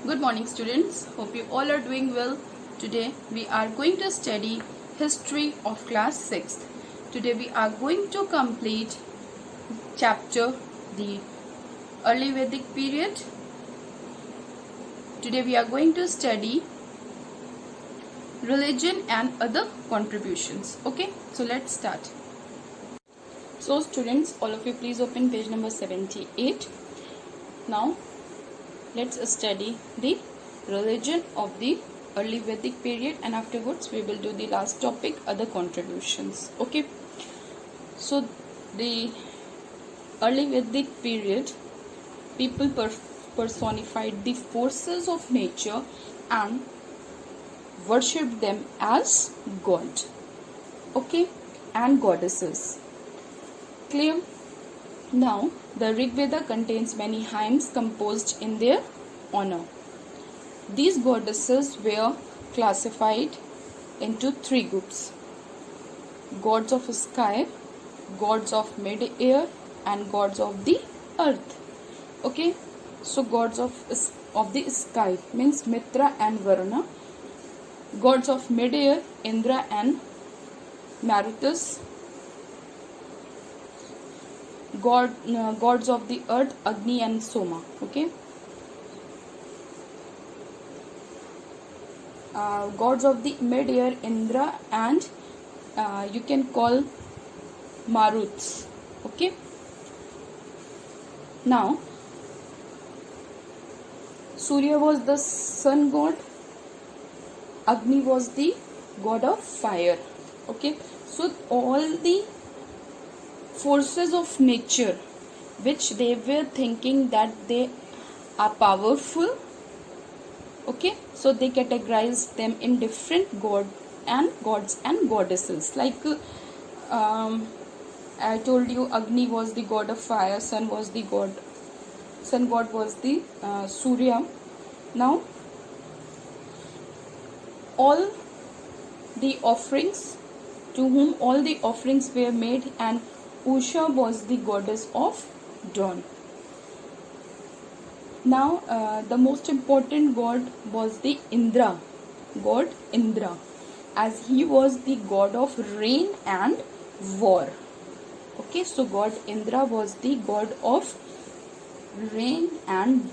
Good morning students. Hope you all are doing well. Today we are going to study history of class 6th. Today we are going to complete chapter the early Vedic period. Today we are going to study religion and other contributions. Okay, so let's start. So students, all of you please open page number 78. Now let's study the religion of the early Vedic period, and afterwards we will do the last topic, other contributions. Okay, so the early Vedic period, people personified the forces of nature and worshipped them as god, okay, and goddesses. Clear? Now, the Rig Veda contains many hymns composed in their honor. These goddesses were classified into three groups: gods of sky, gods of mid-air, and gods of the earth. Okay, so gods of the sky means Mitra and Varuna. Gods of mid-air, Indra and Marutus. Gods of the earth, Agni and Soma. Okay, gods of the mid-air, Indra and you can call Maruts. Okay, now Surya was the sun god, Agni was the god of fire. Okay, so all the forces of nature which they were thinking that they are powerful, okay, so they categorized them in different gods and goddesses. Like I told you, Agni was the god of fire, sun god was the Surya. Now all the offerings, to whom all the offerings were made, and Usha was the goddess of dawn. Now the most important god was the god Indra, as he was the god of rain and war. Okay, so god Indra was the god of rain and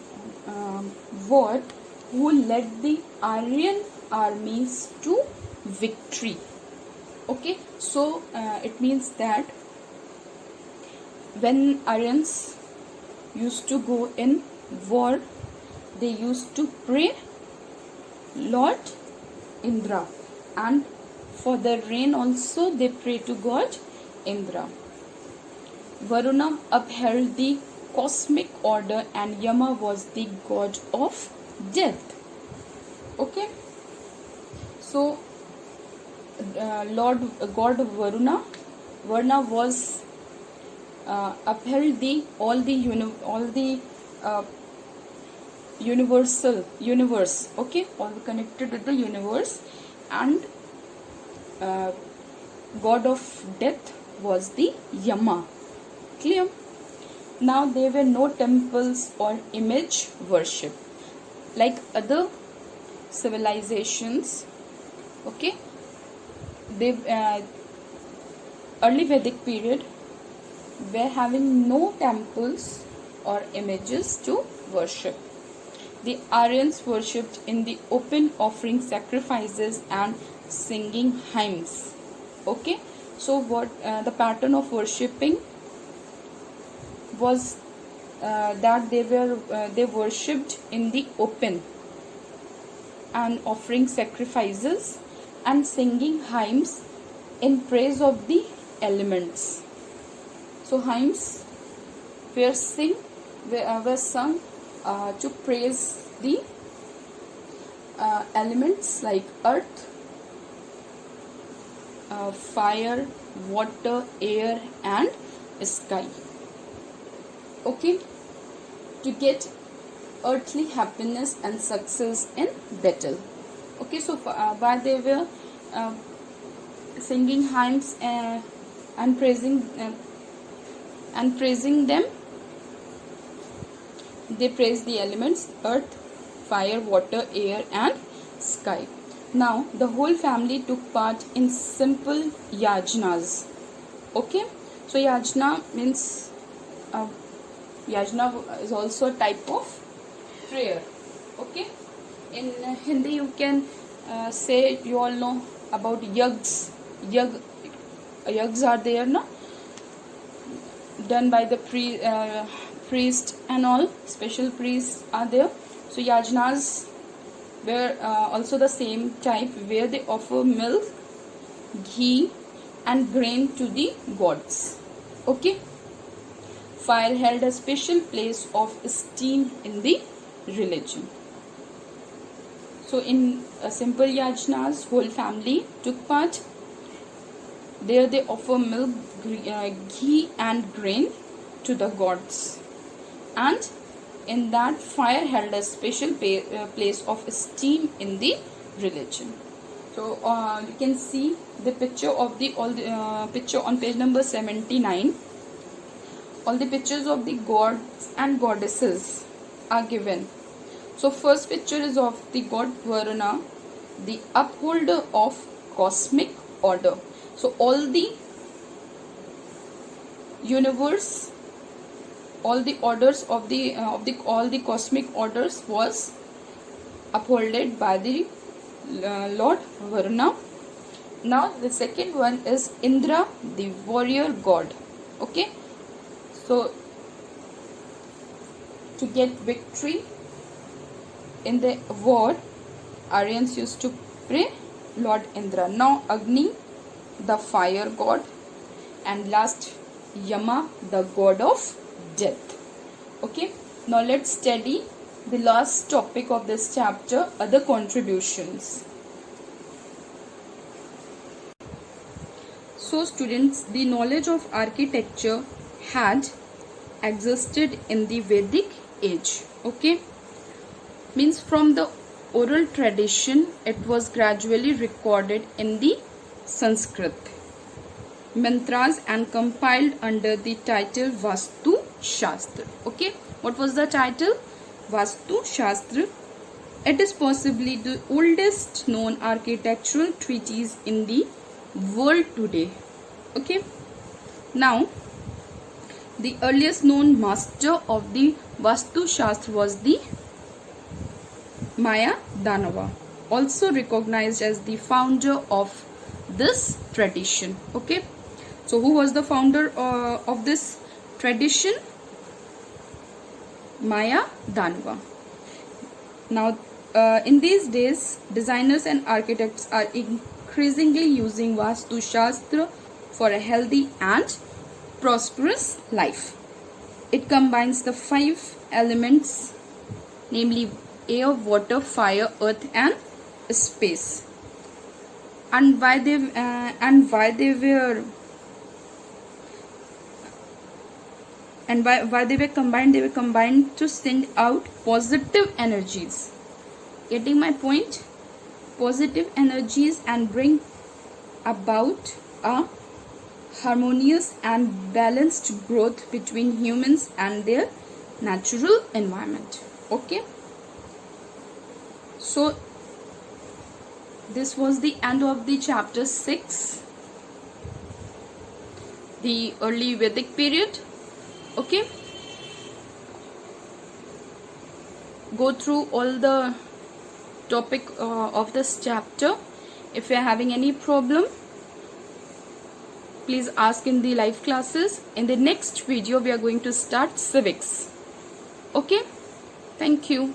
war, who led the Aryan armies to victory. Okay, so it means that when Aryans used to go in war, they used to pray Lord Indra, and for the rain also they pray to god Indra. Varuna upheld the cosmic order, and Yama was the god of death. Okay, so god Varuna was upheld the all the universe, okay, all connected with the universe, and god of death was the Yama. Clear? Now there were no temples or image worship like other civilizations. Okay, they early Vedic period were having no temples or images to worship. The Aryans worshipped in the open, offering sacrifices and singing hymns. Okay, so what the pattern of worshipping was that they worshipped in the open and offering sacrifices and singing hymns in praise of the elements. So hymns were sung to praise the elements like earth, fire, water, air and sky. Okay, to get earthly happiness and success in battle. Okay, so while they were singing hymns and praising them, they praise the elements earth, fire, water, air and sky. Now the whole family took part in simple yajnas. Okay, so yajna means yajna is also a type of prayer. Okay, in Hindi you can say, you all know about yags. Yags are there, no? Done by the priest and all. Special priests are there. So yajnas were also the same type, where they offer milk, ghee and grain to the gods. Okay, fire held a special place of esteem in the religion. So in simple yajnas, whole family took part. There they offer milk, ghee and grain to the gods, and in that fire held a special place of esteem in the religion. So you can see the picture of the picture on page number 79. All the pictures of the gods and goddesses are given. So first picture is of the god Varuna, the upholder of cosmic order. So all the universe, all the orders of all the cosmic orders was upholded by the Lord Varuna. Now the second one is Indra, the warrior god. Okay, so to get victory in the war, Aryans used to pray Lord Indra. Now Agni, the fire god, and last Yama, the god of death. Okay, now let's study the last topic of this chapter, other contributions. So students, the knowledge of architecture had existed in the Vedic age. Okay, means from the oral tradition it was gradually recorded in the Sanskrit mantras and compiled under the title Vastu Shastra. Okay, what was the title? Vastu Shastra. It is possibly the oldest known architectural treatise in the world today. Okay, now the earliest known master of the Vastu Shastra was the Maya Danava, also recognized as the founder of this tradition. Okay, so who was the founder of this tradition? Maya Danava. Now in these days, designers and architects are increasingly using Vastu Shastra for a healthy and prosperous life. It combines the 5 elements, namely air, water, fire, earth and space. And why they were combined? They were combined to send out positive energies. Getting my point? Positive energies, and bring about a harmonious and balanced growth between humans and their natural environment. Okay, so this was the end of the chapter 6, the early Vedic period. Okay, go through all the topic of this chapter. If you are having any problem, please ask in the live classes. In the next video we are going to start civics. Okay, thank you.